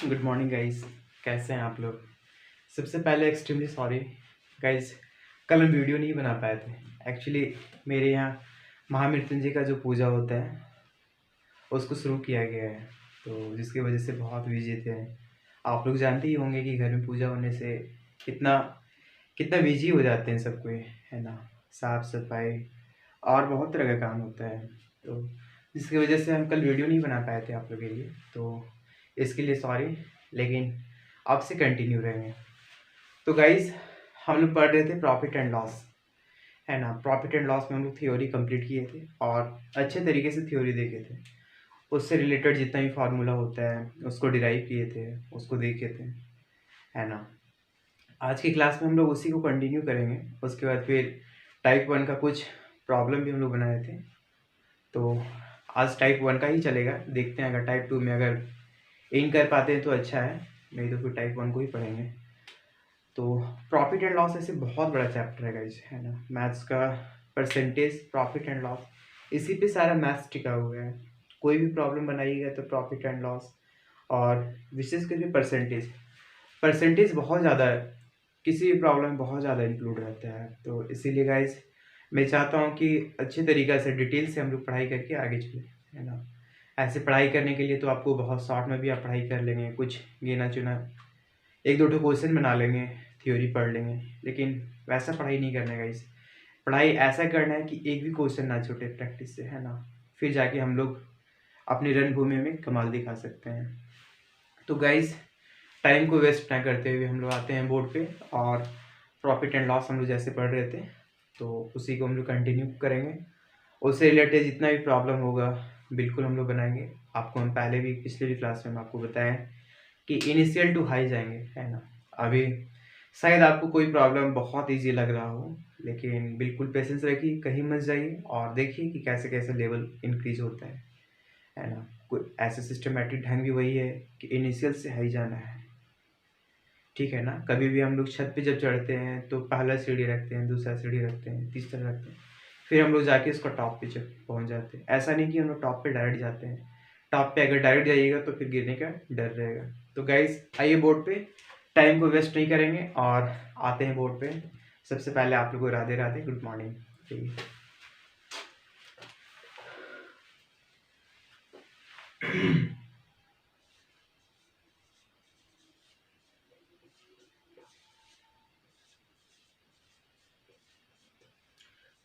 Good morning guys. कैसे हैं आप लोग? सबसे पहले एक्सट्रीमली सॉरी गाइस, कल हम वीडियो नहीं बना पाए थे। एक्चुअली मेरे यहाँ महामृत्युंजय का जो पूजा होता है उसको शुरू किया गया है, तो जिसकी वजह से बहुत बिजी थे। आप लोग जानते ही होंगे कि घर में पूजा होने से कितना कितना बिजी हो जाते हैं सब कोई, है ना। साफ सफाई और बहुत तरह का काम होता है, तो जिसकी वजह से हम कल वीडियो नहीं बना पाए थे आप लोग के लिए, तो इसके लिए सॉरी। लेकिन आपसे कंटिन्यू रहेंगे। तो गाइज, हम लोग पढ़ रहे थे प्रॉफिट एंड लॉस, है ना। प्रॉफिट एंड लॉस में हम लोग थ्योरी कंप्लीट किए थे और अच्छे तरीके से थ्योरी देखे थे। उससे रिलेटेड जितना भी फार्मूला होता है उसको डिराइव किए थे, उसको देखे थे, है ना। आज की क्लास में हम लोग उसी को कंटिन्यू करेंगे। उसके बाद फिर टाइप 1 का कुछ प्रॉब्लम भी हम लोग बनाए थे, तो आज टाइप 1 का ही चलेगा। देखते हैं, अगर टाइप 2 में अगर इन कर पाते हैं तो अच्छा है, नहीं तो फिर टाइप 1 को ही पढ़ेंगे। तो प्रॉफिट एंड लॉस ऐसे बहुत बड़ा चैप्टर है गाइस, है ना। मैथ्स का परसेंटेज, प्रॉफिट एंड लॉस, इसी पे सारा मैथ्स टिका हुआ है। कोई भी प्रॉब्लम बनाइएगा तो प्रॉफिट एंड लॉस, और विशेष करके परसेंटेज परसेंटेज बहुत ज़्यादा है, किसी भी प्रॉब्लम में बहुत ज़्यादा इंक्लूड रहता है। तो इसीलिए गाइस, मैं चाहता हूँ कि अच्छे तरीक़े से डिटेल से हम लोग पढ़ाई करके आगे चलें, है ना। ऐसे पढ़ाई करने के लिए तो आपको बहुत शॉर्ट में भी आप पढ़ाई कर लेंगे, कुछ गिना चुना एक दो क्वेश्चन बना लेंगे, थ्योरी पढ़ लेंगे, लेकिन वैसा पढ़ाई नहीं करना है गाइस। पढ़ाई ऐसा करना है कि एक भी क्वेश्चन ना छूटे प्रैक्टिस से, है ना। फिर जाके हम लोग अपनी रणभूमि में कमाल दिखा सकते हैं। तो गाइस, टाइम को वेस्ट ना करते हुए हम लोग आते हैं बोर्ड पे, और प्रॉफिट एंड लॉस हम लोग जैसे पढ़ रहे थे तो उसी को हम लोग कंटिन्यू करेंगे। उससे रिलेटेड जितना भी प्रॉब्लम होगा बिल्कुल हम लोग बनाएंगे। आपको हम पहले भी पिछले भी क्लास में हम आपको बताएं कि इनिशियल टू हाई जाएंगे, है ना। अभी शायद आपको कोई प्रॉब्लम बहुत इजी लग रहा हो, लेकिन बिल्कुल पेशेंस रखिए, कहीं मत जाइए और देखिए कि कैसे कैसे लेवल इंक्रीज होता है ना। कोई ऐसे सिस्टमेटिक ढंग भी वही है कि इनिशियल से हाई जाना है, ठीक है ना। कभी भी हम लोग छत पे जब चढ़ते हैं तो पहला सीढ़ी रखते हैं, दूसरा सीढ़ी रखते हैं, तीसरा रखते हैं, फिर हम लोग जाके उसको टॉप पे जब पहुंच जाते हैं। ऐसा नहीं कि हम लोग टॉप पे डायरेक्ट जाते हैं। टॉप पे अगर डायरेक्ट जाइएगा तो फिर गिरने का डर रहेगा। तो गाइज, आइए बोर्ड पे, टाइम को वेस्ट नहीं करेंगे और आते हैं बोर्ड पे। सबसे पहले आप लोग को राधे राधे, गुड मॉर्निंग। ठीक है।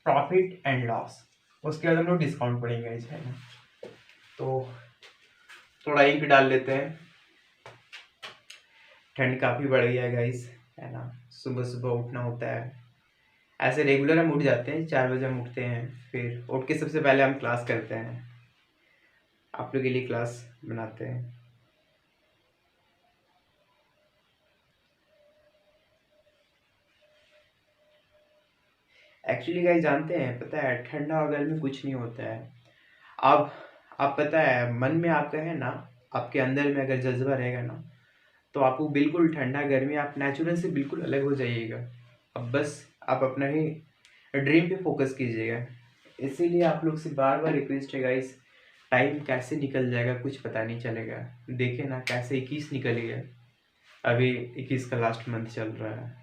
प्रॉफिट एंड लॉस, उसके बाद हम लोग डिस्काउंट पढ़ेंगे, है ना। तो थोड़ा इंक डाल लेते हैं। ठंड काफ़ी बढ़ गई है गाइस, है ना। सुबह सुबह उठना होता है, ऐसे रेगुलर हम उठ जाते हैं, 4 बजे हम उठते हैं। फिर उठ के सबसे पहले हम क्लास करते हैं, आप लोग के लिए क्लास बनाते हैं। एक्चुअली गाइस, जानते हैं, पता है, ठंडा और गर्मी कुछ नहीं होता है। आप आप पता है, मन में आपका है ना, आपके अंदर में अगर जज्बा रहेगा ना, तो आपको बिल्कुल ठंडा गर्मी आप नेचुरल से बिल्कुल अलग हो जाइएगा। अब बस आप अपना ही ड्रीम पे फोकस कीजिएगा। इसीलिए आप लोग से बार बार रिक्वेस्ट है गाइस, टाइम कैसे निकल जाएगा कुछ पता नहीं चलेगा। देखे ना कैसे 21 निकल गया, अभी 21 का लास्ट मंथ चल रहा है,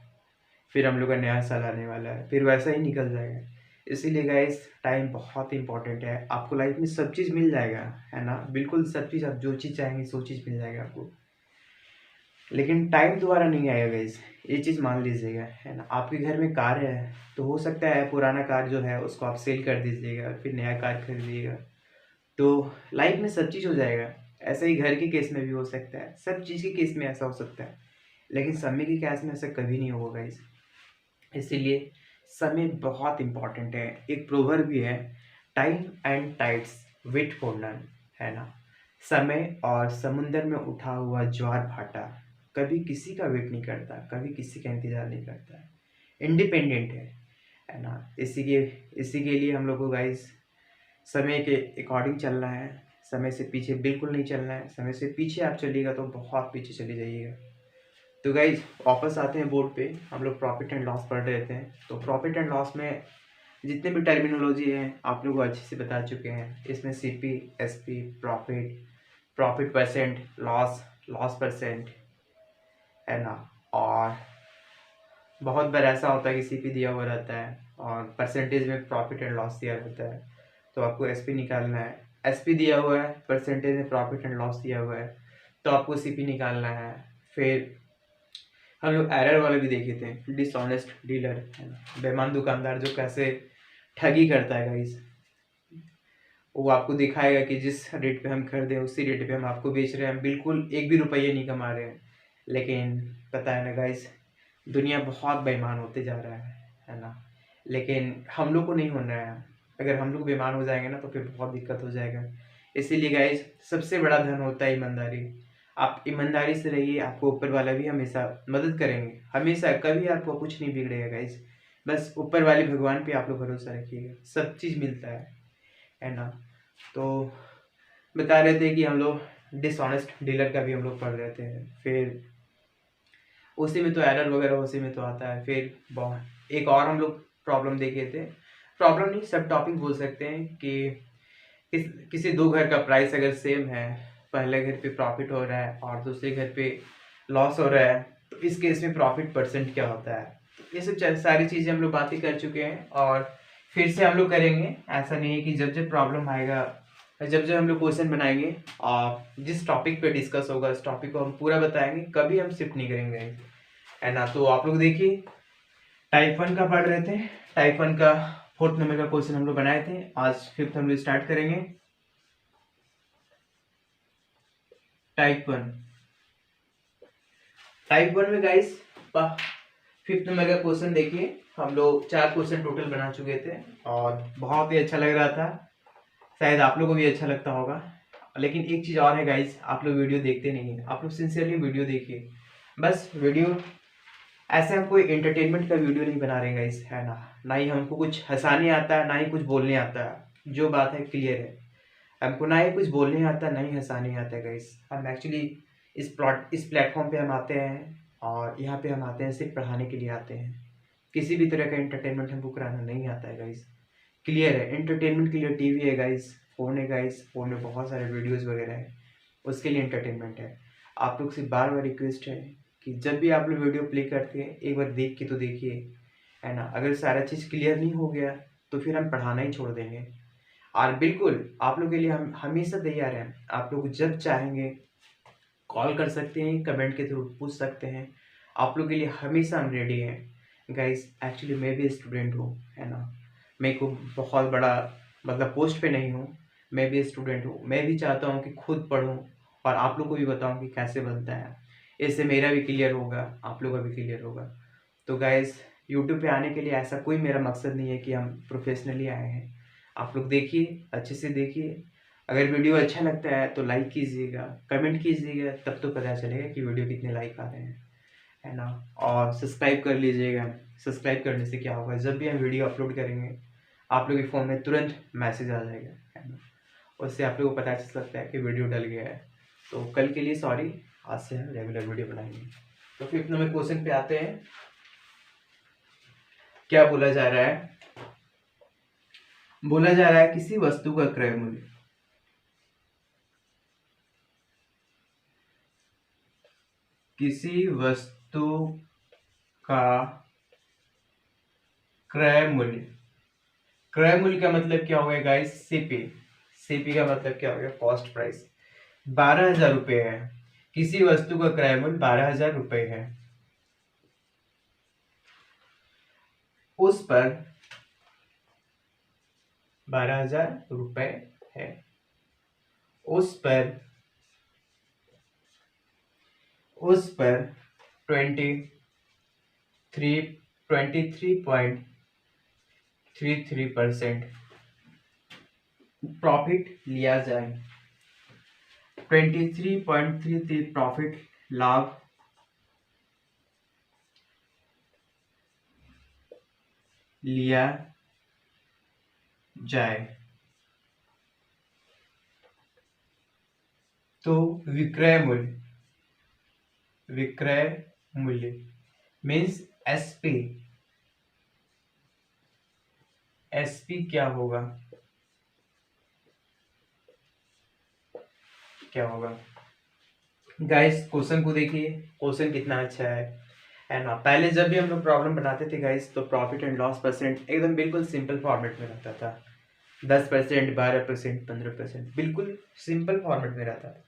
फिर हम लोग का नया साल आने वाला है, फिर वैसा ही निकल जाएगा। इसीलिए गाइस, टाइम बहुत इंपॉर्टेंट है। आपको लाइफ में सब चीज़ मिल जाएगा, है ना, बिल्कुल सब चीज़, आप जो चीज़ चाहेंगे सो चीज़ मिल जाएगा आपको, लेकिन टाइम दोबारा नहीं आएगा गाइस, ये चीज़ मान लीजिएगा, है ना। आपके घर में कार है तो हो सकता है पुराना कार जो है उसको आप सेल कर दीजिएगा, फिर नया कार खरीदिएगा, तो लाइफ में सब चीज़ हो जाएगा। ऐसा ही घर के केस में भी हो सकता है, सब चीज़ के केस में ऐसा हो सकता है, लेकिन समय के केस में ऐसा कभी नहीं होगा गाइस। इसीलिए समय बहुत इंपॉर्टेंट है। एक प्रोवर्ब भी है, time and tides wait for none, है ना। समय और समुंदर में उठा हुआ ज्वार भाटा कभी किसी का वेट नहीं करता, कभी किसी का इंतजार नहीं करता है, इंडिपेंडेंट है ना। इसी के लिए हम लोग को गाइस समय के अकॉर्डिंग चलना है, समय से पीछे बिल्कुल नहीं चलना है। समय से पीछे आप चलिएगा तो बहुत पीछे चले जाइएगा। तो गाइज, वापस आते हैं बोर्ड पे। हम लोग प्रॉफिट एंड लॉस पढ़ रहे थे, तो प्रॉफिट एंड लॉस में जितने भी टर्मिनोलॉजी हैं आप लोग अच्छे से बता चुके हैं। इसमें CP, SP, profit, profit percent, loss, loss percent, है ना। और बहुत बार ऐसा होता है कि सीपी दिया हुआ रहता है और परसेंटेज में प्रॉफिट एंड लॉस दिया रहता है, तो आपको एसपी निकालना है। एसपी दिया हुआ है, परसेंटेज में प्रॉफिट एंड लॉस दिया हुआ है, तो आपको सीपी निकालना है। फिर हम लोग एरर वाले भी देखे थे, डिसऑनेस्ट डीलर, है ना, बेईमान दुकानदार जो कैसे ठगी करता है गाइस। वो आपको दिखाएगा कि जिस रेट पे हम खरीदे उसी रेट पे हम आपको बेच रहे हैं, हम बिल्कुल एक भी रुपये नहीं कमा रहे हैं। लेकिन पता है ना गाइस, दुनिया बहुत बेईमान होते जा रहा है ना। लेकिन हम लोग को नहीं होना है। अगर हम लोग बेईमान हो जाएंगे ना तो फिर बहुत दिक्कत हो जाएगा। इसीलिए गाइस, सबसे बड़ा धन होता है ईमानदारी। आप ईमानदारी से रहिए, आपको ऊपर वाला भी हमेशा मदद करेंगे, हमेशा। कभी आपको कुछ नहीं बिगड़ेगा गाइस। बस ऊपर वाले भगवान पे आप लोग भरोसा रखिएगा, सब चीज़ मिलता है ना। तो बता रहे थे कि हम लोग डिसऑनेस्ट डीलर का भी हम लोग पढ़ रहे थे। फिर उसी में तो एरर वगैरह उसी में तो आता है। फिर बहुत एक और हम लोग प्रॉब्लम देखे थे, प्रॉब्लम नहीं, सब टॉपिक बोल सकते हैं कि किसी दो घर का प्राइस अगर सेम है, पहले घर पे प्रॉफिट हो रहा है और दूसरे घर पे लॉस हो रहा है, तो इस केस में प्रॉफिट परसेंट क्या होता है। ये सब सारी चीज़ें हम लोग बातें कर चुके हैं और फिर से हम लोग करेंगे। ऐसा नहीं है कि जब जब प्रॉब्लम आएगा, जब जब हम लोग क्वेश्चन बनाएंगे और जिस टॉपिक पे डिस्कस होगा उस टॉपिक को हम पूरा बताएंगे, कभी हम शिफ्ट नहीं करेंगे, है ना। तो आप लोग देखिए, टाइप 1 का पढ़ रहे थे, टाइप 1 का 4th नंबर का क्वेश्चन हम लोग बनाए थे। आज 5th हम लोग स्टार्ट करेंगे। टाइप 1 में गाइस 5th नंबर का क्वेश्चन देखिए। हम लोग 4 क्वेश्चन टोटल बना चुके थे और बहुत ही अच्छा लग रहा था, शायद आप लोगों को भी अच्छा लगता होगा। लेकिन एक चीज़ और है गाइस, आप लोग वीडियो देखते नहीं हैं। आप लोग सिंसियरली वीडियो देखिए, बस वीडियो ऐसे हम कोई एंटरटेनमेंट का वीडियो नहीं बना रहे गाइस, है ना ही हमको कुछ हंसाने आता है, ना ही कुछ बोलने आता है। जो बात है क्लियर है, हमको ना ही कुछ बोलने आता है, ना ही हंसाने आता है गाइस। हम एक्चुअली इस प्लेटफॉर्म पे हम आते हैं और यहाँ पे हम आते हैं सिर्फ पढ़ाने के लिए आते हैं। किसी भी तरह का एंटरटेनमेंट हमको कराना नहीं आता है गाइस। क्लियर है, एंटरटेनमेंट के लिए टीवी है गाइस, फ़ोन है गाइस, फ़ोन में बहुत सारे वीडियोज़ वगैरह है, उसके लिए एंटरटेनमेंट है। आप लोग से बार बार रिक्वेस्ट है कि जब भी आप लोग वीडियो प्ले करते हैं एक बार देख के तो देखिए, है ना। अगर सारा चीज़ क्लियर नहीं हो गया तो फिर हम पढ़ाना ही छोड़ देंगे। और बिल्कुल आप लोग के लिए हम हमेशा तैयार हैं। आप लोग जब चाहेंगे कॉल कर सकते हैं, कमेंट के थ्रू पूछ सकते हैं, आप लोग के लिए हमेशा हम रेडी हैं गाइस। एक्चुअली मैं भी स्टूडेंट हूँ, है ना। मैं को बहुत बड़ा मतलब पोस्ट पे नहीं हूँ, मैं भी स्टूडेंट हूँ। मैं भी चाहता हूँ कि खुद पढूँ और आप लोग को भी बताऊँ कि कैसे बनता है। इससे मेरा भी क्लियर होगा, आप लोग का भी क्लियर होगा। तो गाइस, यूट्यूब पे आने के लिए ऐसा कोई मेरा मकसद नहीं है कि हम प्रोफेशनली आए हैं। आप लोग देखिए, अच्छे से देखिए। अगर वीडियो अच्छा लगता है तो लाइक कीजिएगा, कमेंट कीजिएगा, तब तो पता चलेगा कि वीडियो कितने लाइक आ रहे हैं, है ना। और सब्सक्राइब कर लीजिएगा। सब्सक्राइब करने से क्या होगा, जब भी हम वीडियो अपलोड करेंगे आप लोग के फ़ोन में तुरंत मैसेज आ जाएगा, है ना। उससे आप लोग को पता चल सकता है कि वीडियो डल गया है। तो कल के लिए सॉरी, आज से हम रेगुलर वीडियो बनाएंगे। तो 5th नंबर क्वेश्चन पे आते हैं। क्या बोला जा रहा है? बोला जा रहा है किसी वस्तु का क्रय मूल्य, किसी वस्तु का क्रय मूल्य। क्रय मूल्य का मतलब क्या हो गया गाइस? सीपी। सीपी का मतलब क्या हो गया? Cost price. 12,000 रुपये है, किसी वस्तु का क्रय मूल्य 12,000 रुपये है, उस पर 12,000 रुपये है, उस पर 23.33% प्रॉफिट लिया जाए। 23.33 प्रॉफिट, लाभ लिया जाए। तो विक्रय मूल्य, विक्रय मूल्य मीन्स एसपी। एसपी क्या होगा? क्या होगा? गाइस क्वेश्चन को देखिए, क्वेश्चन कितना अच्छा है ना। पहले जब भी हम लोग प्रॉब्लम बनाते थे गाइस, तो प्रॉफिट एंड लॉस परसेंट एकदम बिल्कुल सिंपल फॉर्मेट में रहता था। 10%, 12%, 15%, बिल्कुल सिंपल फॉर्मेट में रहता था।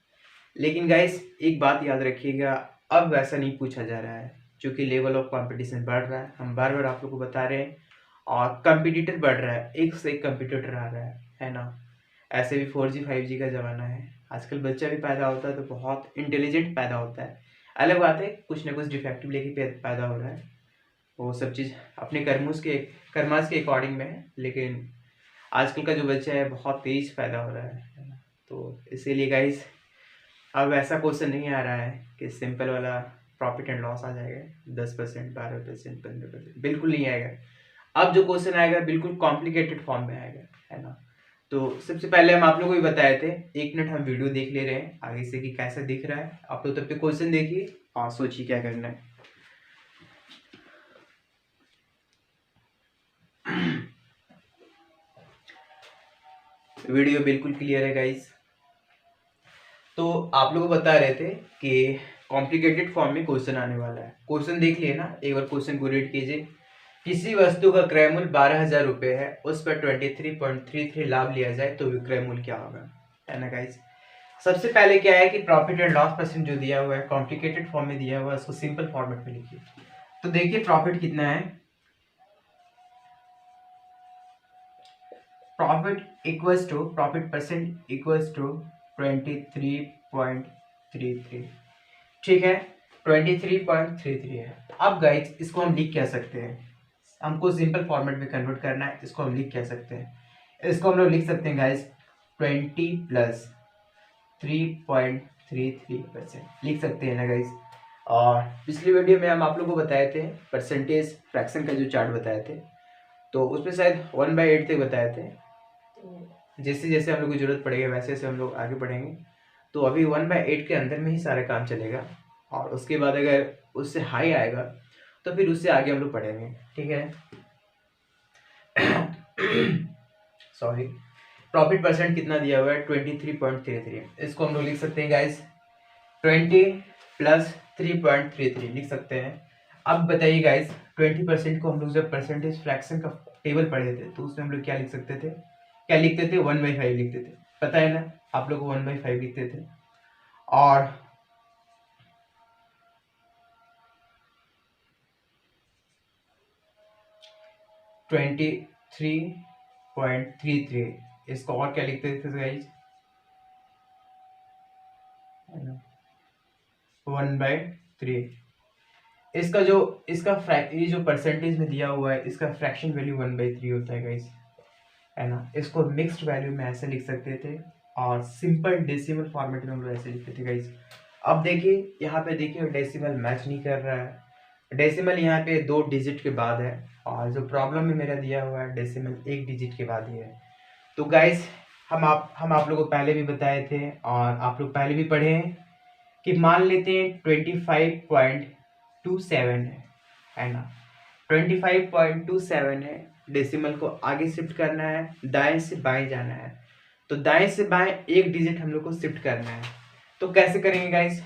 लेकिन गाइस एक बात याद रखिएगा, अब वैसा नहीं पूछा जा रहा है, क्योंकि लेवल ऑफ कंपटीशन बढ़ रहा है। हम बार बार आप लोग को बता रहे हैं, और कंपटीटर बढ़ रहा है, एक से एक कंपटीटर आ रहा है ना। ऐसे भी 4G 5G का ज़माना है। आजकल बच्चा भी पैदा होता है तो बहुत इंटेलिजेंट पैदा होता है। अलग बात है कुछ ना कुछ डिफेक्टिव लेके पैदा हो रहा है, वो सब चीज़ अपने कर्मास के अकॉर्डिंग में है। लेकिन आजकल का जो बच्चा है बहुत तेज पैदा हो रहा है ना। तो इसीलिए गाइस अब ऐसा क्वेश्चन नहीं आ रहा है कि सिंपल वाला प्रॉफिट एंड लॉस आ जाएगा 10%, 12%, 15%, बिल्कुल नहीं आएगा। अब जो क्वेश्चन आएगा बिल्कुल कॉम्प्लिकेटेड फॉर्म में आएगा, है ना। तो सबसे पहले हम आप लोगों को भी बताए थे, 1 मिनट हम वीडियो देख ले रहे हैं आगे से कि कैसा दिख रहा है। आप लोग तब पे क्वेश्चन देखिए और सोचिए क्या करना है। वीडियो बिल्कुल क्लियर है गाइस। तो आप लोग बता रहे थे कि कॉम्प्लिकेटेड फॉर्म में क्वेश्चन आने वाला है। क्वेश्चन देख लिए ना, एक बार क्वेश्चन को रीड कीजिए। किसी वस्तु का क्रय मूल्य 12,000 रुपये है, उस पर 23.33 लाभ लिया जाए तो विक्रय मूल्य क्या होगा, है ना गाइस। सबसे पहले क्या है कि प्रॉफिट एंड लॉस परसेंट जो दिया हुआ है कॉम्प्लिकेटेड फॉर्म में दिया हुआ है, उसको सिंपल फॉर्मेट में लिखिए। तो देखिए प्रॉफिट कितना है, प्रॉफिट परसेंट इक्वल्स टू 23.33, ठीक है। 23.33 है। अब गाइस इसको हम लिख क्या सकते हैं, हमको सिंपल फॉर्मेट में कन्वर्ट करना है। इसको हम लिख क्या सकते हैं, इसको हम लोग लिख सकते हैं गाइस 20 प्लस 3.33% लिख सकते हैं ना गाइस। और पिछली वीडियो में हम आप लोगों को बताए थे परसेंटेज फ्रैक्शन का जो चार्ट बताए थे, तो उसमें शायद 1/8 तक बताए थे। जैसे जैसे हम लोग को जरूरत पड़ेगी वैसे वैसे हम लोग आगे बढ़ेंगे। तो अभी 1/8 के अंदर में ही सारा काम चलेगा, और उसके बाद अगर उससे हाई आएगा तो फिर उससे आगे हम लोग पढ़ेंगे, ठीक है। सॉरी, प्रॉफिट परसेंट कितना दिया हुआ है 23.33, इसको हम लोग लिख सकते हैं गाइस 20 प्लस 3.33 लिख सकते हैं। अब बताइए गाइस 20% को हम लोग जब परसेंटेज फ्रैक्शन का टेबल पढ़े थे तो उसमें हम लोग क्या लिख सकते थे, क्या लिखते थे 1/5 लिखते थे, पता है ना आप लोग को 1/5 लिखते थे। और ट्वेंटी 3.33 इसको और क्या लिखते थे गाइस 1/3। इसका जो ये जो परसेंटेज में दिया हुआ है इसका फ्रैक्शन वैल्यू 1/3 होता है गाइस, है ना। इसको मिक्स्ड वैल्यू में ऐसे लिख सकते थे, और सिंपल डेसिमल फॉर्मेट में हम लोग ऐसे लिखते थे गाइस। अब देखिए यहाँ पे देखिए डेसिमल मैच नहीं कर रहा है, डेसिमल यहाँ पे 2 डिजिट के बाद है, और जो प्रॉब्लम में मेरा दिया हुआ है डेसिमल 1 डिजिट के बाद ही है। तो गाइस हम आप लोगों को पहले भी बताए थे और आप लोग पहले भी पढ़े हैं कि मान लेते हैं 25.27 है ना। 25.27 है, डेसिमल को आगे शिफ्ट करना है, दाएं से बाएं जाना है। तो दाएं से बाएं 1 डिजिट हम लोग को शिफ्ट करना है। तो कैसे करेंगे गाइस,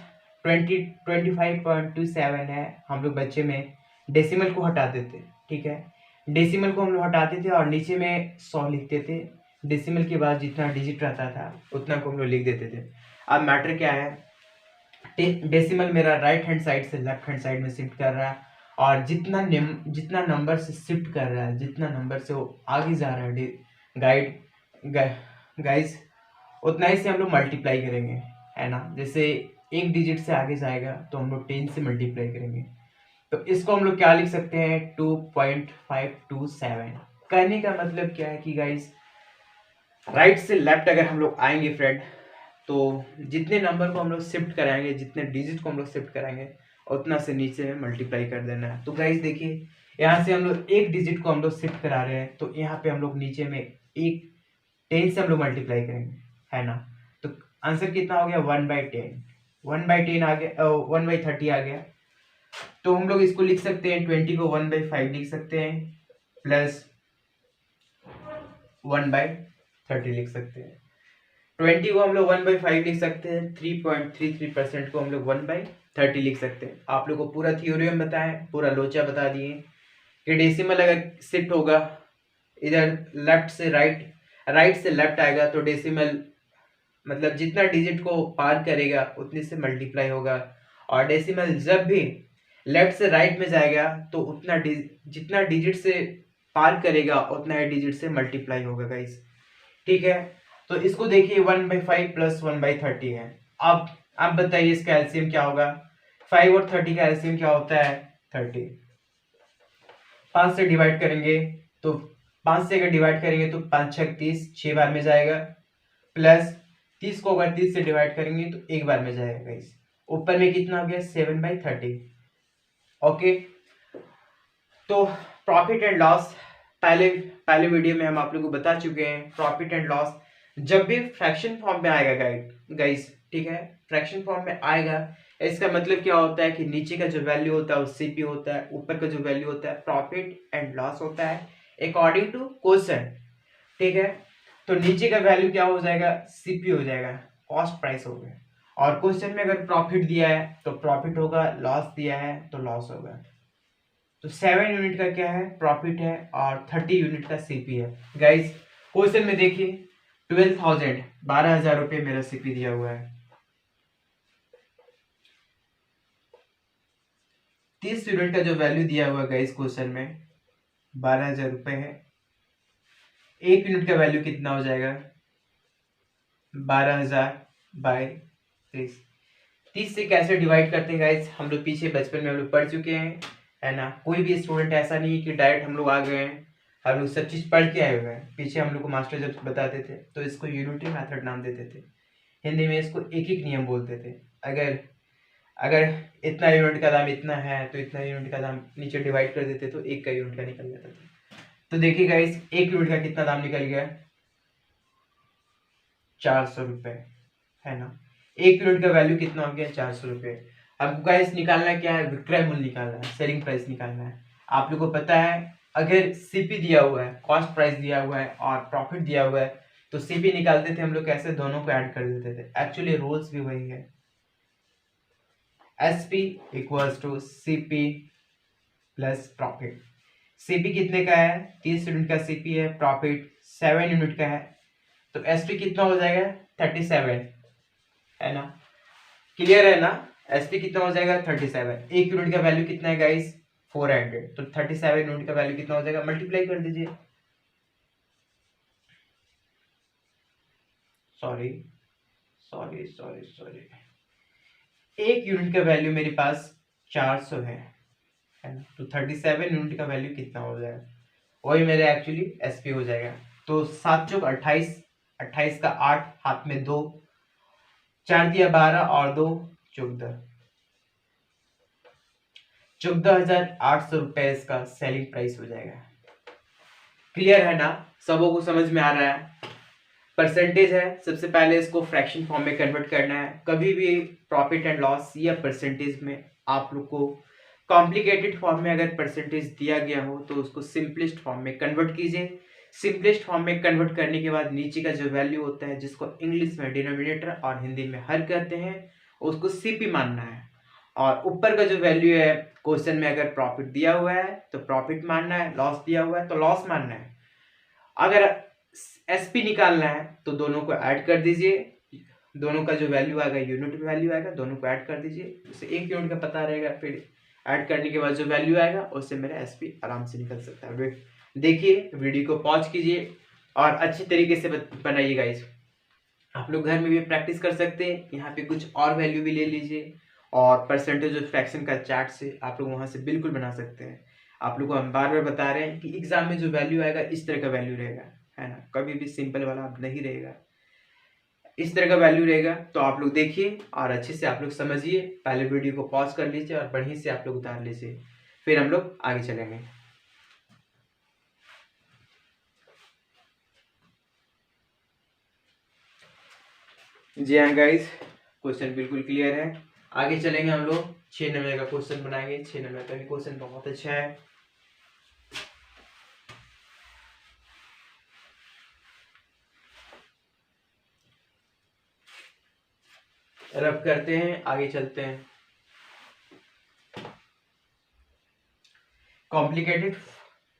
25.27 है, हम लोग बच्चे में डेसिमल को हटा देते, ठीक है। डेसिमल को हम लोग हटाते थे और नीचे में 100 लिखते थे। डेसिमल के बाद जितना डिजिट रहता था उतना को हम लोग लिख देते थे। अब मैटर क्या है, डेसिमल मेरा राइट हैंड साइड से लेफ्ट हैंड साइड में शिफ्ट कर रहा है, और जितना नंबर से शिफ्ट कर रहा है, जितना नंबर से वो आगे जा रहा है गाइस, उतना ही से हम लोग मल्टीप्लाई करेंगे, है ना। जैसे 1 डिजिट से आगे जाएगा तो हम लोग 10 से मल्टीप्लाई करेंगे। तो इसको हम लोग क्या लिख सकते हैं 2.527। कहने का मतलब क्या है कि गाइस राइट से लेफ्ट अगर हम लोग आएंगे फ्रेंड, तो जितने नंबर को हम लोग शिफ्ट कराएंगे, जितने डिजिट को हम लोग शिफ्ट कराएंगे, उतना से नीचे में मल्टीप्लाई कर देना है। तो गाइस देखिए यहाँ से हम लोग 1 डिजिट को हम लोग शिफ्ट करा रहे हैं, तो यहाँ पे हम लोग नीचे में 10 से हम लोग मल्टीप्लाई करेंगे, है ना। तो आंसर कितना हो गया 1/10, 1/10 आ गया, 1/30 आ गया। तो हम लोग इसको लिख सकते हैं 20 को 1/5 लिख सकते हैं, प्लस 1/30 लिख सकते हैं। 20 को हम लोग 1/5 लिख सकते हैं, 3.33% को हम लोग 1/30 लिख सकते हैं। आप लोग को पूरा थ्योरम बताएं, पूरा लोचा बता दिए कि डेसिमल अगर शिफ्ट होगा इधर लेफ्ट से राइट, राइट से लेफ्ट आएगा तो डेसिमल मतलब जितना डिजिट को पार करेगा उतने से मल्टीप्लाई होगा, और डेसिमल जब भी लेफ्ट से राइट में जाएगा तो उतना जितना डिजिट से पार करेगा उतना ही डिजिट से मल्टीप्लाई होगा गाइस। ठीक है, तो इसको देखिए 1/5 प्लस 1/30 है। अब आप बताइए इसका एलसीएम क्या होगा? 5 और 30 का एलसीएम क्या होता है? 30। 5 से डिवाइड करेंगे तो 5 से अगर डिवाइड करेंगे तो 5 6 30, 6 बार में जाएगा, प्लस 30 को अगर 30 से डिवाइड करेंगे तो एक बार में जाएगा गाइस। ऊपर में कितना हो गया? 7/30। ओके, तो प्रॉफिट एंड लॉस पहले वीडियो में हम आप लोगों को बता चुके हैं। प्रॉफिट एंड लॉस जब भी फ्रैक्शन फॉर्म में आएगा गाइस, ठीक है, फ्रैक्शन फॉर्म में आएगा, इसका मतलब क्या होता है कि नीचे का जो वैल्यू होता है वो सीपी होता है, ऊपर का जो वैल्यू होता है प्रॉफिट एंड लॉस होता है अकॉर्डिंग टू क्वेश्चन। ठीक है, तो नीचे का वैल्यू क्या हो जाएगा? सीपी हो जाएगा, कॉस्ट प्राइस हो गया। और क्वेश्चन में अगर प्रॉफिट दिया है तो प्रॉफिट होगा, लॉस दिया है तो लॉस होगा। तो 7 यूनिट का क्या है? प्रॉफिट है, और 30 यूनिट का सीपी है। गाइस क्वेश्चन में देखिए 12,000 12,000 रुपये मेरा सीपी दिया हुआ है। 30 यूनिट का जो वैल्यू दिया हुआ है गाइस क्वेश्चन में 12,000 रुपये है। 1 यूनिट का वैल्यू कितना हो जाएगा? 12,000/30। 30 से कैसे डिवाइड करते हैं गाइस? हम लोग पीछे बचपन में हम लोग पढ़ चुके हैं, है ना। कोई भी स्टूडेंट ऐसा नहीं है कि डायरेक्ट हम लोग आ गए हैं, हम लोग सब चीज़ पढ़ के आए हुए हैं। पीछे हम लोग को मास्टर जब बताते थे तो इसको यूनिटी मेथड नाम देते थे, हिंदी में इसको एक एक नियम बोलते थे। अगर अगर इतना यूनिट का दाम इतना है तो इतना यूनिट का दाम नीचे डिवाइड कर देते तो एक का यूनिट का निकल जाता था। तो देखिए गाइस, एक यूनिट का कितना दाम निकल गया? 400 रुपये, है ना। एक यूनिट का वैल्यू कितना हो गया? 400 रुपये। अब गाइस निकालना क्या है? विक्रय मूल्य निकालना है, सेलिंग प्राइस निकालना है। आप लोग को पता है अगर सीपी दिया हुआ है, कॉस्ट प्राइस दिया हुआ है और प्रॉफिट दिया हुआ है तो सीपी निकालते थे हम लोग कैसे? दोनों को ऐड कर देते थे। एक्चुअली रूल्स भी वही है, SP equals to CP plus profit. CP कितने का है? 30 यूनिट का सीपी है, प्रॉफिट 7 यूनिट का है, तो एसपी कितना हो जाएगा? 37, है ना। क्लियर है ना? एसपी कितना हो जाएगा? 37। एक यूनिट का वैल्यू कितना है गाइस? 400। तो 37 यूनिट का वैल्यू कितना हो जाएगा? मल्टीप्लाई कर दीजिए। सॉरी सॉरी सॉरी सॉरी, एक यूनिट का वैल्यू मेरे पास 400 है ना। तो 37 यूनिट का वैल्यू कितना हो जाएगा? वही मेरे एक्चुअली एसपी हो जाएगा। तो 7 चौक 28, 28 का 8, हाथ में 2, 4 दिया 12 और 2 14, 14,800 रुपए इसका सेलिंग प्राइस हो जाएगा। क्लियर है ना? सबों को समझ में आ रहा है? परसेंटेज है, सबसे पहले इसको फ्रैक्शन फॉर्म में कन्वर्ट करना है। कभी भी प्रॉफिट एंड लॉस या परसेंटेज में आप लोग को कॉम्प्लिकेटेड फॉर्म में अगर परसेंटेज दिया गया हो तो उसको सिंपलेस्ट फॉर्म में कन्वर्ट कीजिए। सिंपलेस्ट फॉर्म में कन्वर्ट करने के बाद नीचे का जो वैल्यू होता है जिसको इंग्लिश में डिनोमिनेटर और हिंदी में हर कहते हैं उसको सीपी मानना है, और ऊपर का जो वैल्यू है क्वेश्चन में अगर प्रॉफिट दिया हुआ है तो प्रॉफिट मानना है, लॉस दिया हुआ है तो लॉस मानना है। अगर एसपी निकालना है तो दोनों को ऐड कर दीजिए, दोनों का जो वैल्यू आएगा यूनिट वैल्यू आएगा, दोनों को ऐड कर दीजिए, उससे एक यूनिट का पता रहेगा। फिर ऐड करने के बाद जो वैल्यू आएगा उससे मेरा एसपी आराम से निकल सकता है। देखिए वीडियो को पॉज कीजिए और अच्छी तरीके से बनाइए गाइस। आप लोग घर में भी प्रैक्टिस कर सकते हैं, यहाँ पे कुछ और वैल्यू भी ले लीजिए, और परसेंटेज ऑफ फ्रैक्शन का चार्ट से आप लोग वहाँ से बिल्कुल बना सकते हैं। आप लोग को हम बार बार बता रहे हैं कि एग्जाम में जो वैल्यू आएगा इस तरह का वैल्यू रहेगा, है ना। कभी भी सिंपल वाला अब नहीं रहेगा, इस तरह का वैल्यू रहेगा। तो आप लोग देखिए और अच्छे से आप लोग समझिए। पहले वीडियो को पॉज कर लीजिए और बढ़िया से आप लोग उतार लीजिए, फिर हम लोग आगे चलेंगे। जी हाँ गाइस, क्वेश्चन बिल्कुल क्लियर है। आगे चलेंगे हम लोग 6 नंबर का क्वेश्चन बनाएंगे। 6 नंबर का भी क्वेश्चन बहुत अच्छा है। रब करते हैं, आगे चलते हैं। कॉम्प्लिकेटेड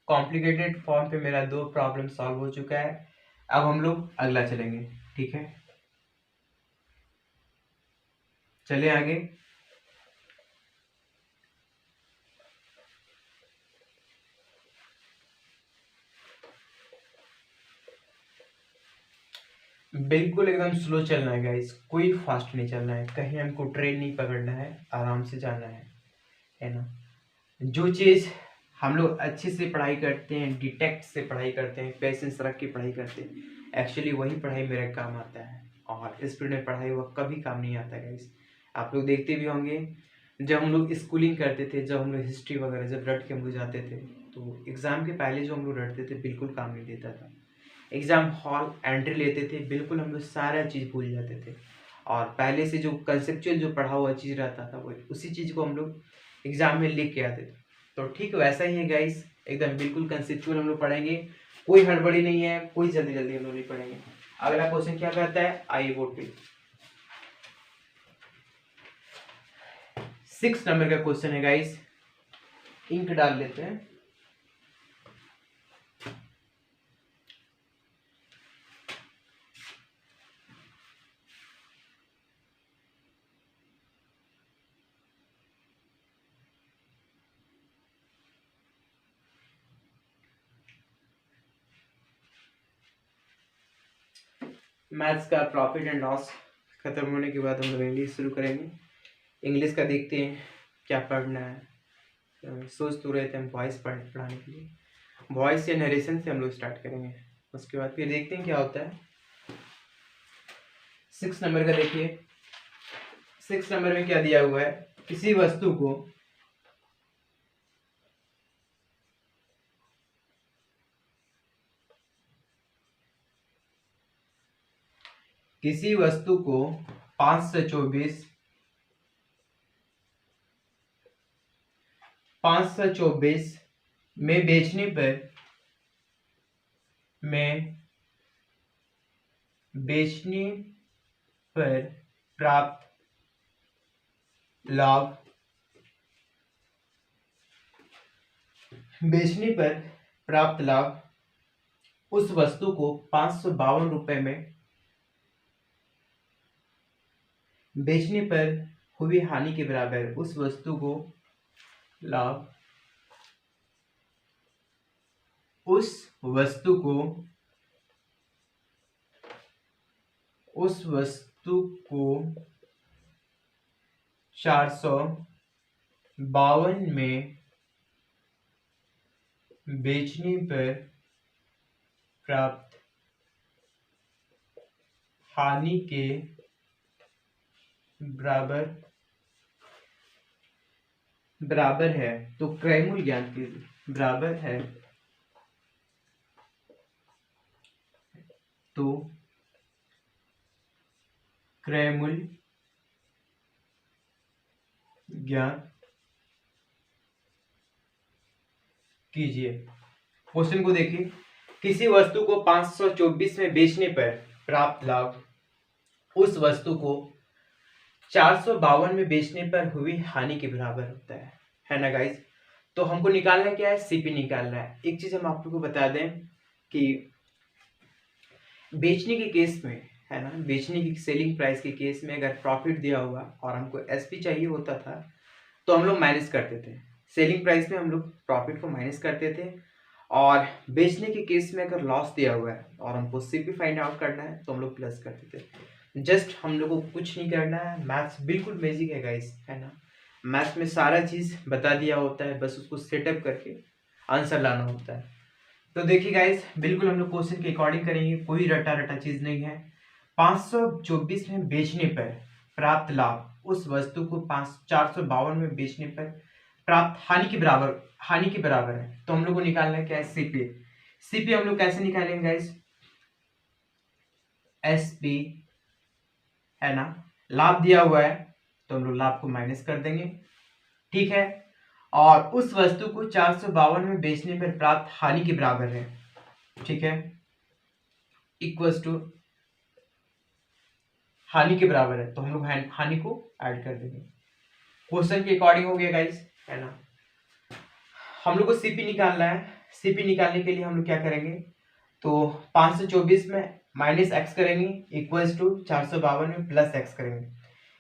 कॉम्प्लिकेटेड फॉर्म पे मेरा 2 प्रॉब्लम सॉल्व हो चुका है। अब हम लोग अगला चलेंगे, ठीक है, चले आगे। बिल्कुल एकदम स्लो चलना है गाइस, कोई फास्ट नहीं चलना है, कहीं हमको ट्रेन नहीं पकड़ना है, आराम से जाना है ना। जो चीज़ हम लोग अच्छे से पढ़ाई करते हैं, डिटेक्ट से पढ़ाई करते हैं, पेशेंस रख के पढ़ाई करते हैं, एक्चुअली वही पढ़ाई मेरे काम आता है। और स्पीड में पढ़ाई हुआ कभी काम नहीं आता गाइस। आप लोग देखते भी होंगे, जब हम लोग स्कूलिंग करते थे, जब हम लोग हिस्ट्री वगैरह जब रट के हम लोग जाते थे, तो एग्ज़ाम के पहले जो हम लोग रटते थे बिल्कुल काम नहीं देता था। एग्ज़ाम हॉल एंट्री लेते थे, बिल्कुल हम लोग सारा चीज़ भूल जाते थे, और पहले से जो कंसेप्चुअल जो पढ़ा हुआ चीज़ रहता था वो उसी चीज़ को हम लोग एग्ज़ाम में लिख के आते थे। तो ठीक वैसा ही है गाइस, एकदम बिल्कुल कंसेप्चुअल हम लोग पढ़ेंगे, कोई हड़बड़ी नहीं है, कोई जल्दी जल्दी हम लोग नहीं पढ़ेंगे। अगला क्वेश्चन क्या कहता है, आइए बोर्ड पे 6 नंबर का क्वेश्चन है गाइस, इंक डाल लेते हैं। मैथ्स का प्रॉफिट एंड लॉस खत्म होने के बाद हम लोग इंग्लिश शुरू करेंगे। इंग्लिश का देखते हैं क्या पढ़ना है। सोच तो रहे थे हम वॉइस पढ़ाने के लिए, वॉइस या नरेशन से हम लोग स्टार्ट करेंगे, उसके बाद फिर देखते हैं क्या होता है। 6 नंबर का देखिए, 6 नंबर में क्या दिया हुआ है, किसी वस्तु को किसी वस्तु को 524 में बेचने पर प्राप्त लाभ, बेचने पर प्राप्त लाभ उस वस्तु को 552 रुपए में बेचने पर हुई हानि के बराबर है। उस वस्तु को लाभ, उस वस्तु को 452 में बेचने पर प्राप्त हानि के बराबर है। तो क्रय मूल्य ज्ञात कीजिए, बराबर है तो क्रय मूल्य ज्ञात कीजिए। क्वेश्चन को देखिए, किसी वस्तु को 524 में बेचने पर प्राप्त लाभ उस वस्तु को 452 में बेचने पर हुई हानि के बराबर होता है ना गाइस। तो हमको निकालना क्या है, सीपी निकालना है। एक चीज हम आप लोग को बता दें कि बेचने के केस में, है ना, बेचने की सेलिंग प्राइस के केस में अगर प्रॉफिट दिया हुआ और हमको एसपी चाहिए होता था तो हम लोग माइनस करते थे। सेलिंग प्राइस में हम लोग प्रॉफिट को माइनस करते थे, और बेचने के केस में अगर लॉस दिया हुआ है और हमको सीपी फाइंड आउट करना है तो हम लोग प्लस करते थे। जस्ट हम लोग को कुछ नहीं करना है, मैथ्स बिल्कुल बेसिक है गाइस, है ना। मैथ्स में सारा चीज़ बता दिया होता है, बस उसको सेटअप करके आंसर लाना होता है। तो देखिए गाइस, बिल्कुल हम लोग क्वेश्चन के अकॉर्डिंग करेंगे, कोई रटा रटा चीज़ नहीं है। 524 में बेचने पर प्राप्त लाभ उस वस्तु को 452 में बेचने पर प्राप्त हानि के बराबर है। तो हम लोग को निकालना है क्या है, सीपी। सीपी हम लोग कैसे निकालेंगे गाइस, एसपी, है ना। लाभ दिया हुआ है तो हम लोग लाभ को माइनस कर देंगे, ठीक है। और उस वस्तु को 452 में बेचने पर प्राप्त हानि के बराबर है, ठीक है, इक्वल्स टू हानि के बराबर है, तो हम लोग हानि को ऐड कर देंगे। क्वेश्चन के अकॉर्डिंग हो गया गाइस, है ना। हम लोग को सीपी निकालना है। सीपी निकालने के लिए हम लोग क्या करेंगे, तो 524 में माइनस एक्स करेंगे इक्वल्स टू 452 में प्लस एक्स करेंगे।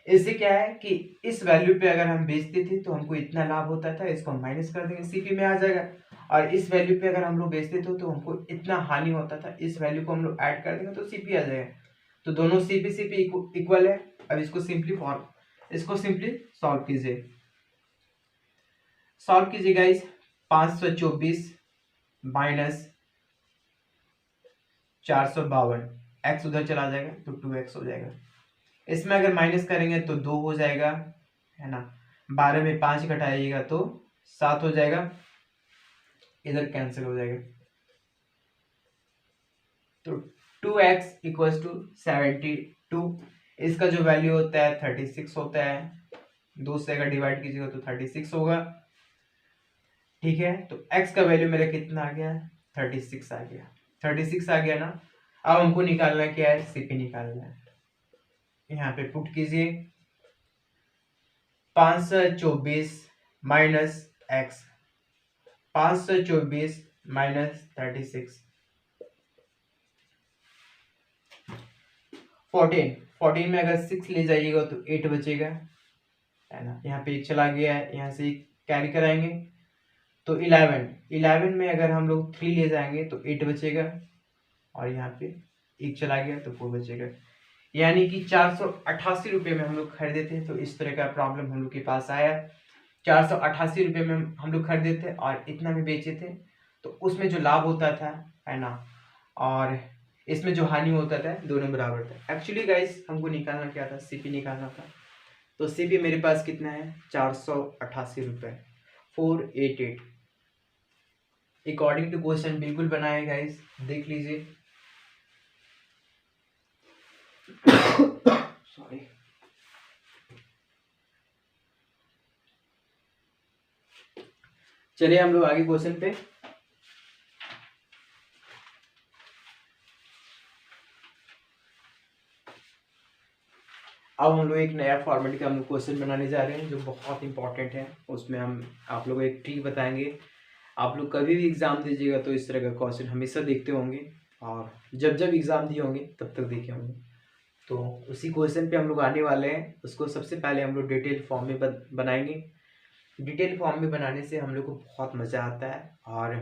इससे क्या है कि इस वैल्यू पे अगर हम बेचते थे तो हमको इतना लाभ होता था, इसको हम माइनस कर देंगे, सीपी में आ जाएगा। और इस वैल्यू पे अगर हम लोग बेचते थे तो हमको इतना हानि होता था, इस वैल्यू को हम लोग ऐड कर देंगे तो सीपी आ जाएगा। तो दोनों सीपी सीपी इक्वल है। अब इसको सिंपली सॉल्व कीजिए। सॉल्व कीजिए गाइस। 524 माइनस 452, एक्स उधर चला जाएगा तो 2x हो जाएगा। इसमें अगर माइनस करेंगे तो 2 हो जाएगा, है ना। 12 में 5 घटाइएगा तो 7 हो जाएगा, इधर कैंसिल हो जाएगा। तो 2x इक्वल्स टू 72, इसका जो वैल्यू होता है 36 होता है। 2 से अगर डिवाइड कीजिएगा तो 36 होगा, ठीक है। तो x का वैल्यू मेरा कितना आ गया, 36 आ गया। 36 आ गया ना। अब हमको निकालना क्या है, सीपी निकालना है। यहाँ पे पुट कीजिए 524 माइनस एक्स, 524 माइनस 36, 14 में अगर 6 ले जाइएगा तो 8 बचेगा, है ना। यहाँ पे 1 चला गया है, यहाँ से कैरी कराएंगे तो 11 में अगर हम लोग 3 ले जाएंगे तो 8 बचेगा, और यहाँ पे 1 चला गया तो 4 बचेगा। यानी कि 488 रुपये में हम लोग खरीदे थे। तो इस तरह का प्रॉब्लम हम लोग के पास आया। 488 रुपये में हम लोग खरीदे थे और इतना में बेचे थे, तो उसमें जो लाभ होता था, है ना, और इसमें जो हानि होता था, दोनों बराबर था। एक्चुअली गाइस हमको निकालना क्या था, सीपी निकालना था। तो सीपी मेरे पास कितना है, 488 रुपये, 488। अकॉर्डिंग टू क्वेश्चन बिल्कुल बनाए गाइस, देख लीजिए। सॉरी। चलिए हम लोग आगे क्वेश्चन पे। अब हम लोग एक नया फॉर्मेट का हम लोग क्वेश्चन बनाने जा रहे हैं जो बहुत इंपॉर्टेंट है। उसमें हम आप लोगों को एक ट्रिक बताएंगे। आप लोग कभी भी एग्जाम दीजिएगा तो इस तरह का क्वेश्चन हमेशा देखते होंगे, और जब जब एग्जाम दिए होंगे तब तक देखे होंगे। तो उसी क्वेश्चन पे हम लोग आने वाले हैं। उसको सबसे पहले हम लोग डिटेल फॉर्म में बनाएंगे। डिटेल फॉर्म में बनाने से हम लोग को बहुत मज़ा आता है, और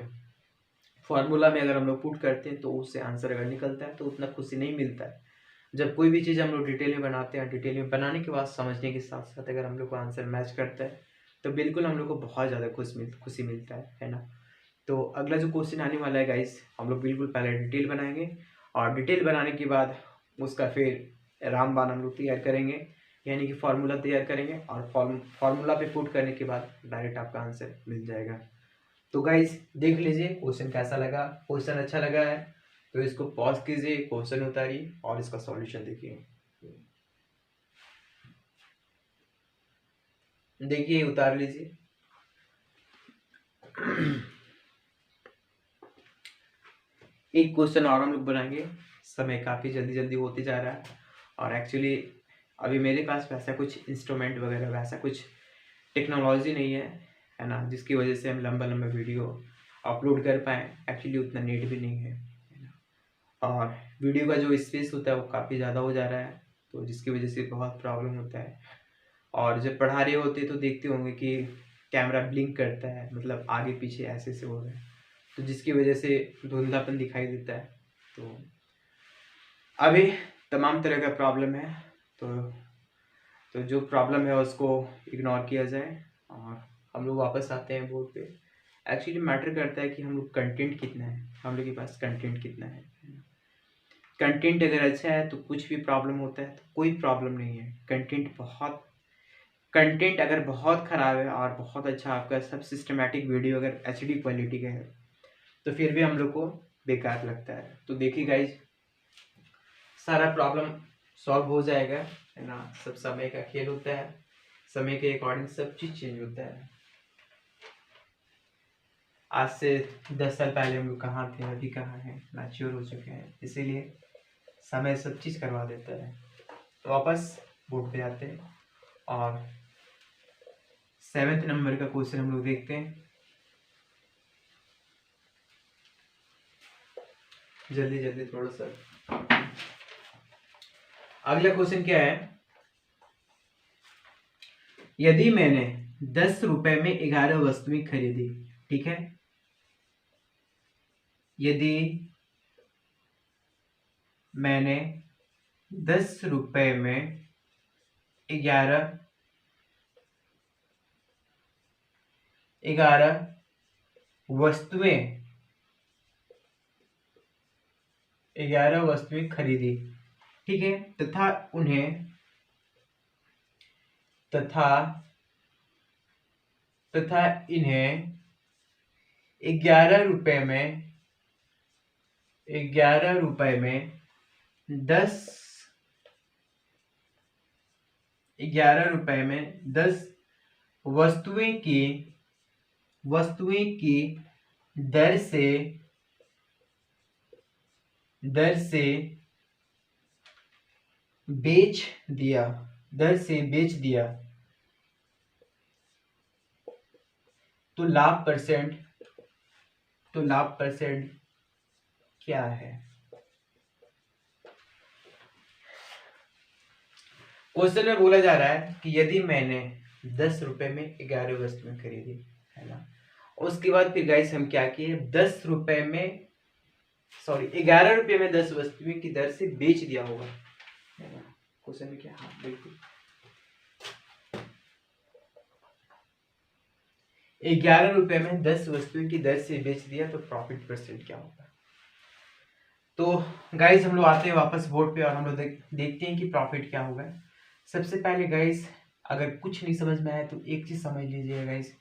फार्मूला में अगर हम लोग पुट करते हैं तो उससे आंसर अगर निकलता है तो उतना खुशी नहीं मिलता है। जब कोई भी चीज़ हम लोग डिटेल में बनाते हैं, डिटेल में बनाने के बाद समझने के साथ साथ अगर हम लोग को आंसर मैच करता है तो बिल्कुल हम लोग को बहुत ज़्यादा खुशी मिलता है ना। तो अगला जो क्वेश्चन आने वाला है गाइस, हम लोग बिल्कुल पहले डिटेल बनाएंगे, और डिटेल बनाने के बाद उसका फिर रामबाण हम लोग तैयार करेंगे, यानी कि फार्मूला तैयार करेंगे, और फार्मूला पे पुट करने के बाद डायरेक्ट आपका आंसर मिल जाएगा। तो गाइस देख लीजिए क्वेश्चन कैसा लगा। क्वेश्चन अच्छा लगा है तो इसको पॉज कीजिए, क्वेश्चन उतारिए और इसका सॉल्यूशन देखिए। देखिए उतार लीजिए। एक क्वेश्चन और हम लोग बनाएंगे। समय काफ़ी जल्दी जल्दी होते जा रहा है, और एक्चुअली अभी मेरे पास वैसा कुछ इंस्ट्रूमेंट वगैरह, वैसा कुछ टेक्नोलॉजी नहीं है ना, जिसकी वजह से हम लंबा लंबा वीडियो अपलोड कर पाएँ। एक्चुअली उतना नेट भी नहीं है ना, और वीडियो का जो स्पेस होता है वो काफ़ी ज़्यादा हो जा रहा है, तो जिसकी वजह से बहुत प्रॉब्लम होता है। और जब पढ़ा रहे होते तो देखते होंगे कि कैमरा ब्लिंक करता है, मतलब आगे पीछे ऐसे से हो रहा है, तो जिसकी वजह से धुंधलापन दिखाई देता है। तो अभी तमाम तरह का प्रॉब्लम है, तो जो प्रॉब्लम है उसको इग्नोर किया जाए, और हम लोग वापस आते हैं बोर्ड पे। एक्चुअली मैटर करता है कि हम लोग कंटेंट कितना है, हम लोग के पास कंटेंट कितना है। कंटेंट अगर अच्छा है तो कुछ भी प्रॉब्लम होता है तो कोई प्रॉब्लम नहीं है। कंटेंट अगर बहुत ख़राब है और बहुत अच्छा आपका सब सिस्टमेटिक वीडियो अगर एचडी क्वालिटी का है तो फिर भी हम लोग को बेकार लगता है। तो देखिए गाइज, सारा प्रॉब्लम सॉल्व हो जाएगा, है ना। सब समय का खेल होता है, समय के अकॉर्डिंग सब चीज़ चेंज होता है। आज से 10 साल पहले हम लोग कहाँ थे, अभी कहाँ हैं, मैच्योर हो चुके हैं, इसीलिए समय सब चीज़ करवा देता है। वापस बोर्ड पे आते हैं और 7th नंबर का क्वेश्चन हम लोग देखते हैं। जल्दी जल्दी थोड़ा सा। अगला क्वेश्चन क्या है, यदि मैंने 10 रुपए में 11 वस्तुएं खरीदी, ठीक है, यदि मैंने 10 रुपए में 11 वस्तुएं 11 वस्तुएं खरीदी, ठीक है, तथा इन्हें 11 रुपए में 10 वस्तुएं की दर से बेच दिया तो लाभ परसेंट क्या है। क्वेश्चन में बोला जा रहा है कि यदि मैंने 10 रुपए में 11 वस्तुएं खरीदी, है ना, उसके बाद फिर गाइस हम क्या किए, 11 रुपए में 10 वस्तुएं की दर से बेच दिया होगा, है ना। क्वेश्चन में क्या, हाँ बिल्कुल, 11 रुपए में 10 वस्तुएं की दर से बेच दिया तो प्रॉफिट परसेंट क्या होगा। तो गाइस हम लोग आते हैं वापस बोर्ड पे और हम लोग देखते हैं कि प्रॉफिट क्या होगा। सबसे पहले गाइस अगर कुछ नहीं समझ में आया तो एक चीज समझ लीजिएगा गाइस,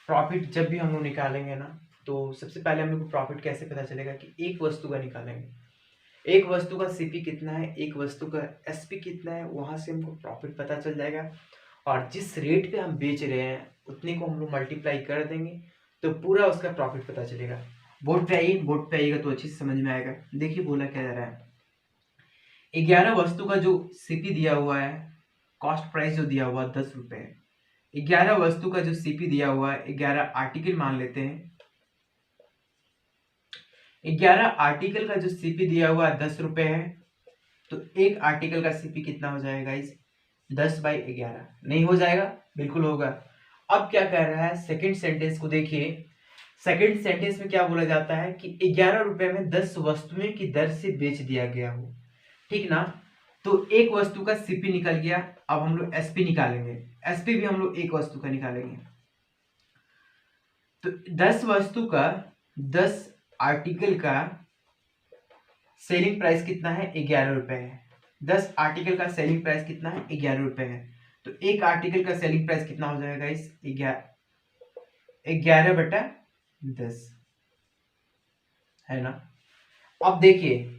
प्रॉफिट जब भी हम लोग निकालेंगे ना, तो सबसे पहले हम लोग को प्रॉफिट कैसे पता चलेगा कि एक वस्तु का निकालेंगे, एक वस्तु का सीपी कितना है, एक वस्तु का एसपी कितना है, वहां से हमको प्रॉफिट पता चल जाएगा और जिस रेट पे हम बेच रहे हैं उतने को हम लोग मल्टीप्लाई कर देंगे तो पूरा उसका प्रॉफिट पता चलेगा। बोर्ड पे आइएगा तो अच्छी से समझ में आएगा। देखिए बोला क्या जा रहा है, 11 वस्तु का जो सीपी दिया हुआ है, कॉस्ट प्राइस जो दिया हुआ है 10 रुपए, 11 वस्तु का जो सीपी दिया हुआ है, 11 आर्टिकल मान लेते हैं, 11 आर्टिकल का जो सीपी दिया हुआ है 10 रुपए है, तो एक आर्टिकल का सीपी कितना हो जाएगा गाइस, 10/11। नहीं हो जाएगा, बिल्कुल होगा। अब क्या कह रहा है, सेकंड सेंटेंस को देखिए, सेकंड सेंटेंस में क्या बोला जाता है कि 11 रुपए में 10 वस्तुएं की दर से बेच दिया गया हो, ठीक ना। तो एक वस्तु का सीपी निकल गया, अब हम लोग एसपी निकालेंगे, एसपी भी हम लोग एक वस्तु का निकालेंगे। तो 10 वस्तु का 10 आर्टिकल का सेलिंग प्राइस कितना है, 11 रुपए है। 10 आर्टिकल का सेलिंग प्राइस कितना है, 11 रुपए है। तो एक आर्टिकल का सेलिंग प्राइस कितना हो जाएगा इस 11/10, है ना। अब देखिए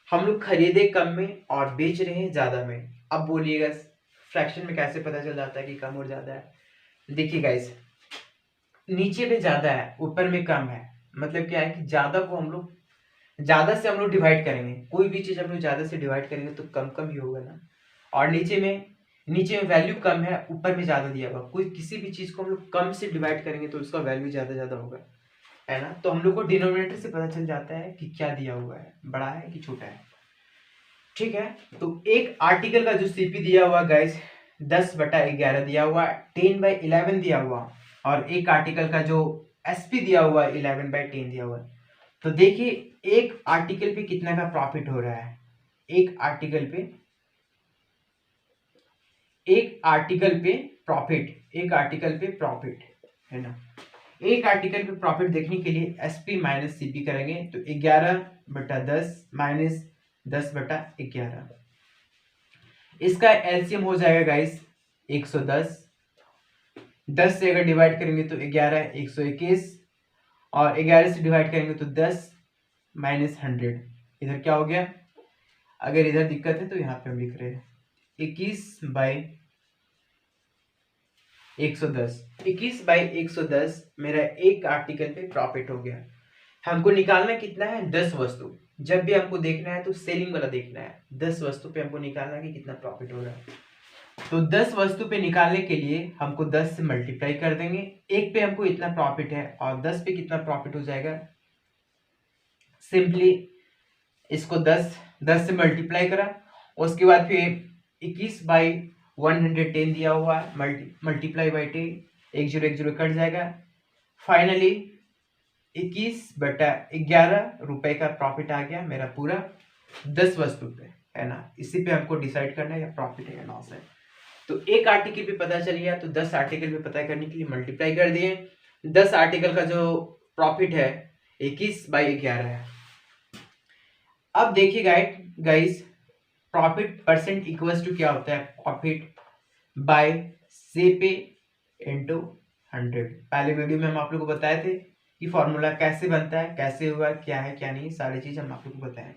हम लोग खरीदे कम में और बेच रहे हैं ज्यादा में। अब बोलिएगा फ्रैक्शन में कैसे पता चल जाता है कि कम और ज्यादा है। देखिए गाइस, नीचे में ज्यादा है ऊपर में कम है, मतलब क्या है कि ज्यादा को हम लोग ज्यादा से हम लोग डिवाइड करेंगे, कोई भी चीज हम लोग ज्यादा से डिवाइड करेंगे तो कम कम ही होगा ना। और नीचे में वैल्यू कम है, ऊपर में ज्यादा दिया हुआ, कोई किसी भी चीज को हम लोग कम से डिवाइड करेंगे तो उसका वैल्यू ज्यादा ज्यादा होगा, है ना। तो हम लोग को डिनोमिनेटर से पता चल जाता है कि क्या दिया हुआ है, बड़ा है कि छोटा है, ठीक है। तो एक आर्टिकल का जो सीपी दिया हुआ गाइस 10/11 दिया हुआ, 10/11 दिया हुआ, और एक आर्टिकल का जो एसपी दिया हुआ 11/10 दिया हुआ। तो देखिए एक आर्टिकल पे कितना का प्रॉफिट हो रहा है, एक आर्टिकल पे प्रॉफिट, है ना। एक आर्टिकल पे प्रॉफिट देखने के लिए एसपी माइनस सीपी करेंगे तो 11/10 माइनस 10/11, इसका एलसीएम हो जाएगा गाइस 110। 10 से अगर डिवाइड करेंगे तो 11 121, और 11 से डिवाइड करेंगे तो 10 माइनस 100, इधर क्या हो गया, अगर इधर दिक्कत है तो यहाँ पे हम लिख रहे हैं 21/110। 21/110 मेरा एक आर्टिकल पे प्रॉफिट हो गया। हमको निकालना कितना है, 10 वस्तु। जब भी हमको देखना है तो सेलिंग वाला देखना है, 10 वस्तु पे हमको निकालना है कि कितना प्रॉफिट हो रहा है। तो 10 वस्तु पे निकालने के लिए हमको 10 से मल्टीप्लाई कर देंगे, एक पे हमको इतना प्रॉफिट है और 10 पे कितना प्रॉफिट हो जाएगा। सिंपली इसको 10 से मल्टीप्लाई करा, उसके बाद फिर 21/110 दिया हुआ है, मल्टीप्लाई बाई 10, 1010 कट जाएगा। फाइनली 21/11 रुपए का प्रॉफिट आ गया मेरा पूरा 10 वस्तु पे, है ना। इसी पे हमको डिसाइड करना है या प्रॉफिट है या लॉस है। तो एक आर्टिकल पे पता चल गया, तो 10 आर्टिकल पे पता करने के लिए मल्टीप्लाई कर दिए। 10 आर्टिकल का जो प्रॉफिट है 21/11 है। अब देखिए guys, profit percent equals to क्या होता है, प्रॉफिट बाय सीपी इनटू 100। पहले वीडियो में हम आप लोग को बताए थे कि फॉर्मूला कैसे बनता है, कैसे हुआ, क्या है क्या नहीं, सारी चीज हम आप लोग को बताएं।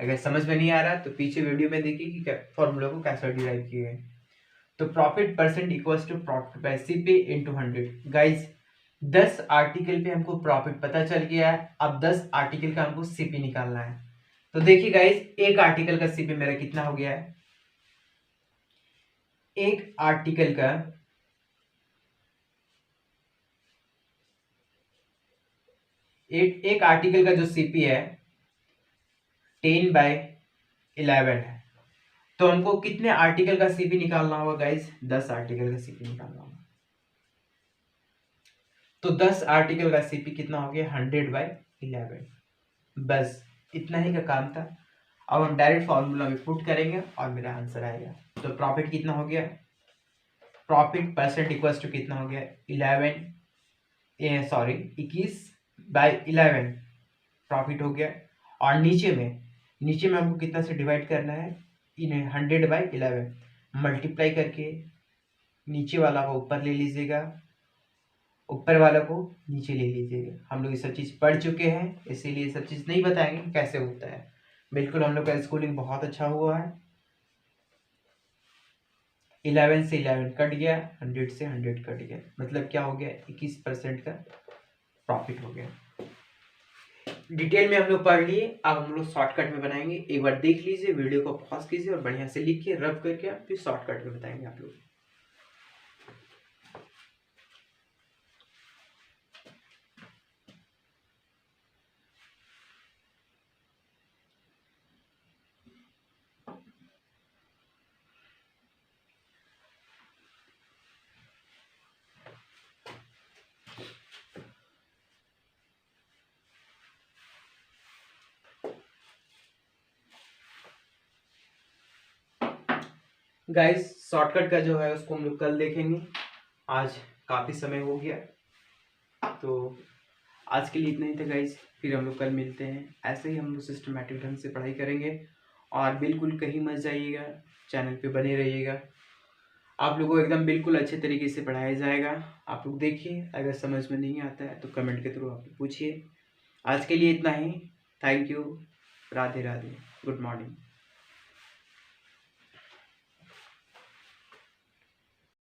अगर समझ में नहीं आ रहा तो पीछे वीडियो में देखिए कि फॉर्मूला को कैसे डिराइव किए गए। तो profit percent equals to profit by CP into 100। Guys 10 article पे हमको प्रॉफिट पता चल गया है, अब 10 आर्टिकल का हमको सीपी निकालना है। तो देखिए गाइस, एक आर्टिकल का सीपी मेरा कितना हो गया है, एक आर्टिकल का एक आर्टिकल का जो सीपी है 10/11 है। तो हमको कितने आर्टिकल का सीपी निकालना होगा गाइस, 10 आर्टिकल का सीपी निकालना होगा। तो 10 आर्टिकल का सीपी कितना हो गया, 100/11। बस इतना ही का काम था। अब हम डायरेक्ट फॉर्मूला में पुट करेंगे और मेरा आंसर आएगा। तो प्रॉफिट कितना हो गया, प्रॉफिट परसेंट इक्वल्स टू कितना हो गया, 21/11 प्रॉफिट हो गया। और नीचे में हमको कितना से डिवाइड करना है, इन्हें 100/11 मल्टीप्लाई करके नीचे वाला को ऊपर ले लीजिएगा, ऊपर वाला को नीचे ले लीजिएगा। हम लोग ये सब चीज़ पढ़ चुके हैं, इसीलिए ये सब चीज़ नहीं बताएंगे कैसे होता है। बिल्कुल हम लोग का स्कूलिंग बहुत अच्छा हुआ है। 11 से 11 कट गया, 100 से 100 कट गया, मतलब क्या हो गया, 21% का प्रॉफिट हो गया। डिटेल में हम लोग पढ़ लिए, अब हम लोग शॉर्टकट में बनाएंगे। एक बार देख लीजिए, वीडियो को पॉज कीजिए और बढ़िया से लिखिए, रब करके फिर शॉर्टकट में बताएंगे आप लोग। गाइस शॉर्टकट का जो है उसको हम लोग कल देखेंगे, आज काफ़ी समय हो गया। तो आज के लिए इतना ही था गाइस, फिर हम लोग कल मिलते हैं। ऐसे ही हम लोग सिस्टमेटिक ढंग से पढ़ाई करेंगे और बिल्कुल कहीं मत जाइएगा, चैनल पे बने रहिएगा। आप लोगों को एकदम बिल्कुल अच्छे तरीके से पढ़ाया जाएगा। आप लोग देखिए, अगर समझ में नहीं आता है तो कमेंट के थ्रू आप पूछिए। आज के लिए इतना ही, thank you, Radhe Radhe, good morning.